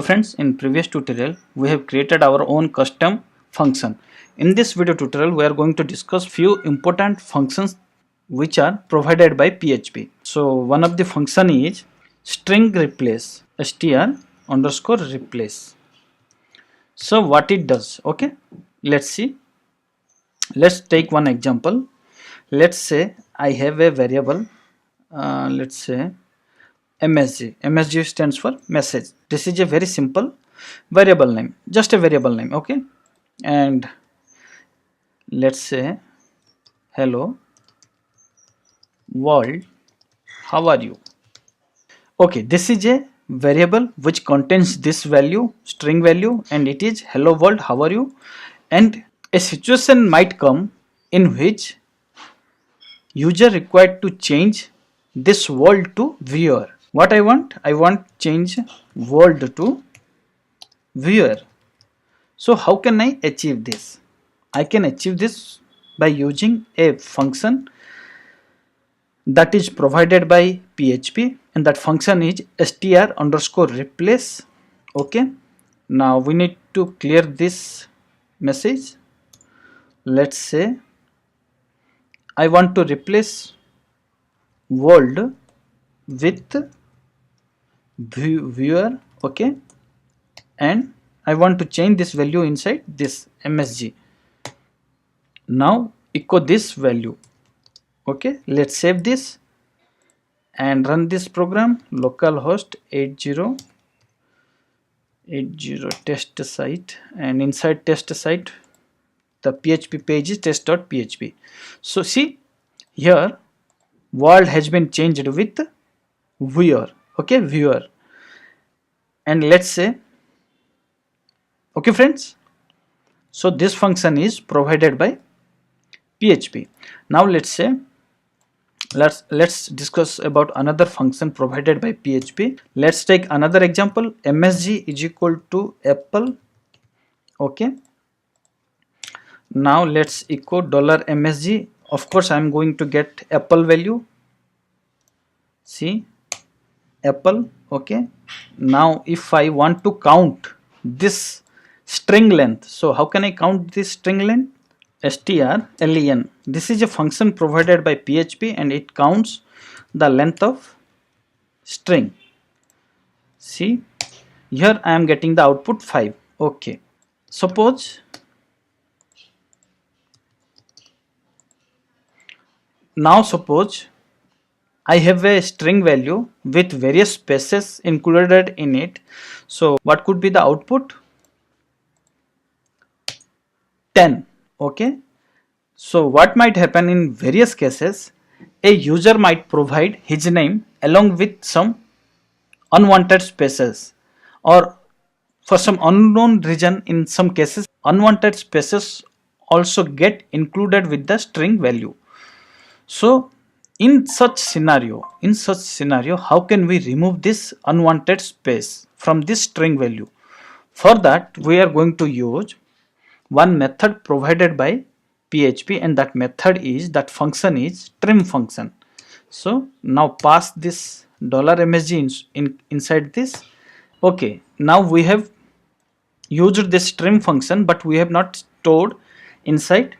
friends, in previous tutorial we have created our own custom function. In this video tutorial we are going to discuss few important functions which are provided by PHP. So one of the function is string replace, str underscore replace. So what it does, okay, let's see. Let's take one example. Let's say I have a variable, let's say MSG. MSG stands for message. This is a very simple variable name, just a variable name, okay. And let's say hello world, how are you? Okay, this is a variable which contains this value, string value, and it is hello world, how are you? And a situation might come in which user required to change this world to viewer. What I want change world to viewer. So how can I achieve this? I can achieve this by using a function that is provided by PHP, and that function is str underscore replace. Okay, now we need to clear this message. Let's say I want to replace world with viewer, okay, and I want to change this value inside this MSG. Now echo this value. Okay, let's save this and run this program. Localhost 8080 test site, and inside test site the PHP page is test.php. So see here, world has been changed with viewer, okay, viewer. And let's say, okay friends, so this function is provided by PHP. Now let's say let's discuss about another function provided by PHP. Let's take another example. MSG is equal to apple. Okay, now let's echo $MSG. Of course I'm going to get apple value. See, apple. Okay, now if I want to count this string length, so how can I count this string length? strlen. This is a function provided by PHP and it counts the length of string. See, here I am getting the output 5. Okay, suppose I have a string value with various spaces included in it. So what could be the output? 10. Okay, so what might happen in various cases? A user might provide his name along with some unwanted spaces, or for some unknown reason, in some cases unwanted spaces also get included with the string value. So in such scenario, how can we remove this unwanted space from this string value? For that we are going to use one method provided by PHP, and that function is trim function. So now pass this $MSG inside this. Okay, now we have used this trim function, but we have not stored inside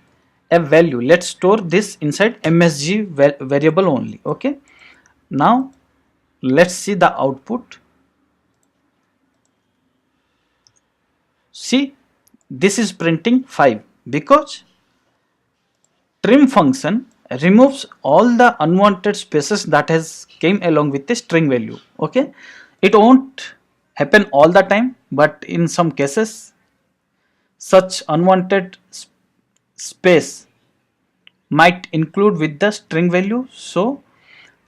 a value. Let's store this inside MSG variable only. Okay, now let's see the output. See, this is printing 5 because trim function removes all the unwanted spaces that has came along with the string value. Okay, it won't happen all the time, but in some cases such unwanted space might include with the string value. So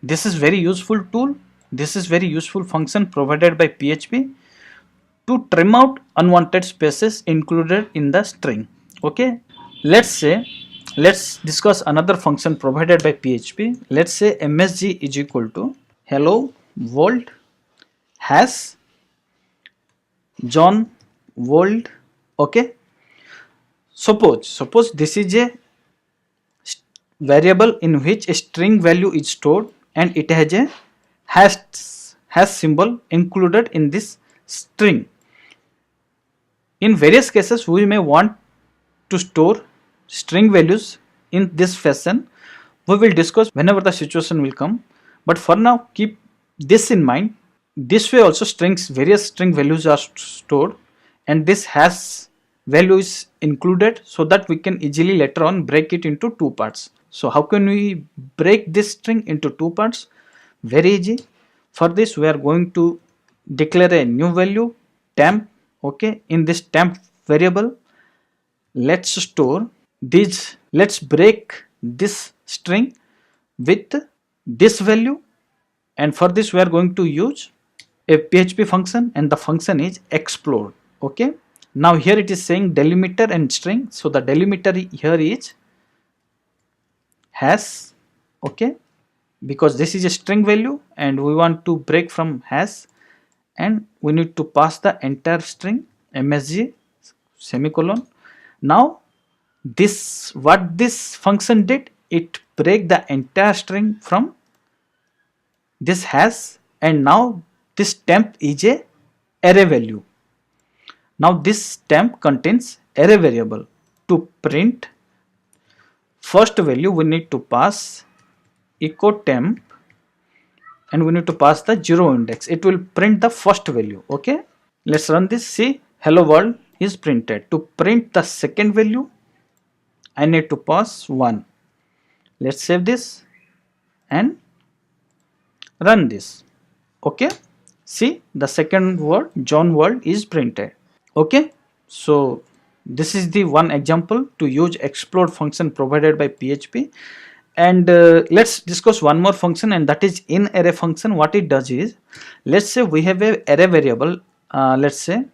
this is very useful tool. This is very useful function provided by PHP to trim out unwanted spaces included in the string. Okay, let's discuss another function provided by PHP. Let's say MSG is equal to hello world has John world. Okay, suppose this is a variable in which a string value is stored and it has a hash symbol included in this string. In various cases, we may want to store string values in this fashion. We will discuss whenever the situation will come, but for now keep this in mind. This way also various string values are stored, and this hash value is included so that we can easily later on break it into two parts. So how can we break this string into two parts? Very easy. For this we are going to declare a new value temp. Okay, in this temp variable, let's break this string with this value, and for this we are going to use a PHP function, and the function is explode. Okay, now here it is saying delimiter and string, so the delimiter here is hash. Okay, because this is a string value and we want to break from hash, and we need to pass the entire string msg semicolon. Now what this function did, it break the entire string from this hash, and now this temp is a array value. Now this temp contains array variable. To print first value, we need to pass echo temp, and we need to pass the 0 index. It will print the first value. Okay, let's run this. See, hello world is printed. To print the second value, I need to pass 1. Let's save this and run this. Okay, see, the second word John world is printed. Okay, so this is the one example to use explode function provided by PHP. And let's discuss one more function, and that is in array function. What it does is, let's say we have a array variable, let's say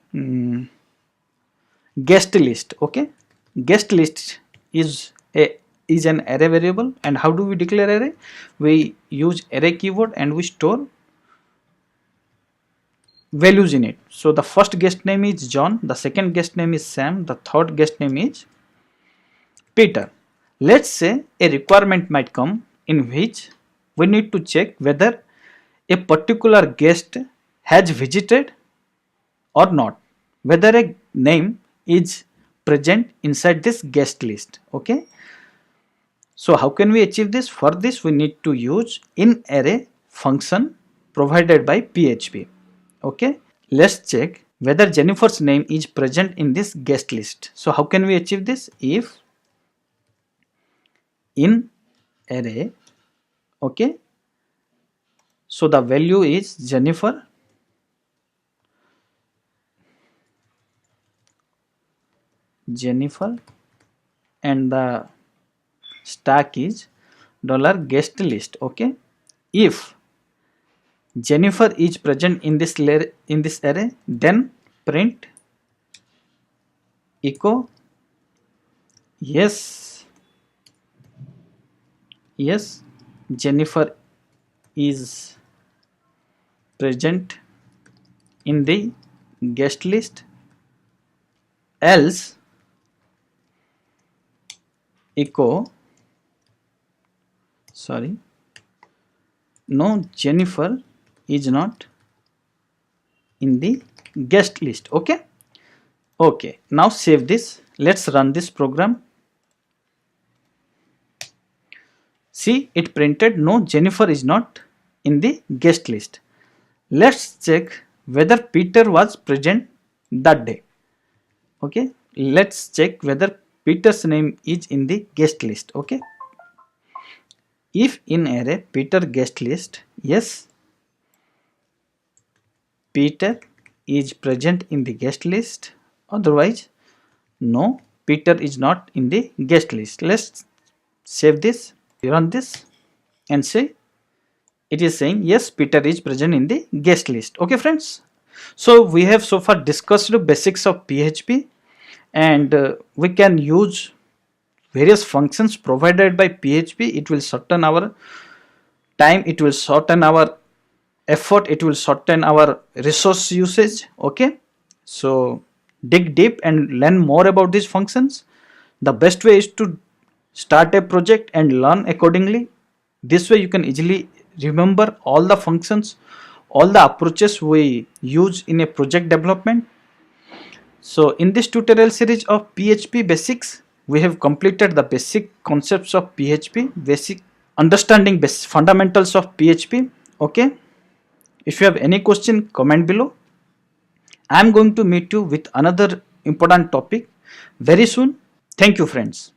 guest list. Okay, guest list is an array variable. And how do we declare array? We use array keyword and we store values in it. So the first guest name is John, the second guest name is Sam, the third guest name is Peter. Let's say a requirement might come in which we need to check whether a particular guest has visited or not, whether a name is present inside this guest list. Okay, so how can we achieve this? For this we need to use in array function provided by PHP. Okay, let's check whether Jennifer's name is present in this guest list. So how can we achieve this? If in array, okay, so the value is Jennifer, and the stack is $guest list. Okay, if Jennifer is present in this array, then print echo yes, Jennifer is present in the guest list, else echo no, Jennifer is not in the guest list. Okay, now save this. Let's run this program. See, it printed no, Jennifer is not in the guest list. Let's check whether Peter was present that day. Okay, let's check whether Peter's name is in the guest list. Okay, if in array Peter guest list, yes, Peter is present in the guest list, otherwise no, Peter is not in the guest list. Let's save this, run this, and say it is saying yes, Peter is present in the guest list. Okay friends, so we have so far discussed the basics of PHP, and we can use various functions provided by PHP. It will shorten our time, it will shorten our effort, it will shorten our resource usage. Okay, so dig deep and learn more about these functions. The best way is to start a project and learn accordingly. This way you can easily remember all the functions, all the approaches we use in a project development. So in this tutorial series of PHP Basics, we have completed the basic concepts of PHP, basic understanding basic fundamentals of PHP. Okay. If you have any question, comment below. I am going to meet you with another important topic very soon. Thank you, friends.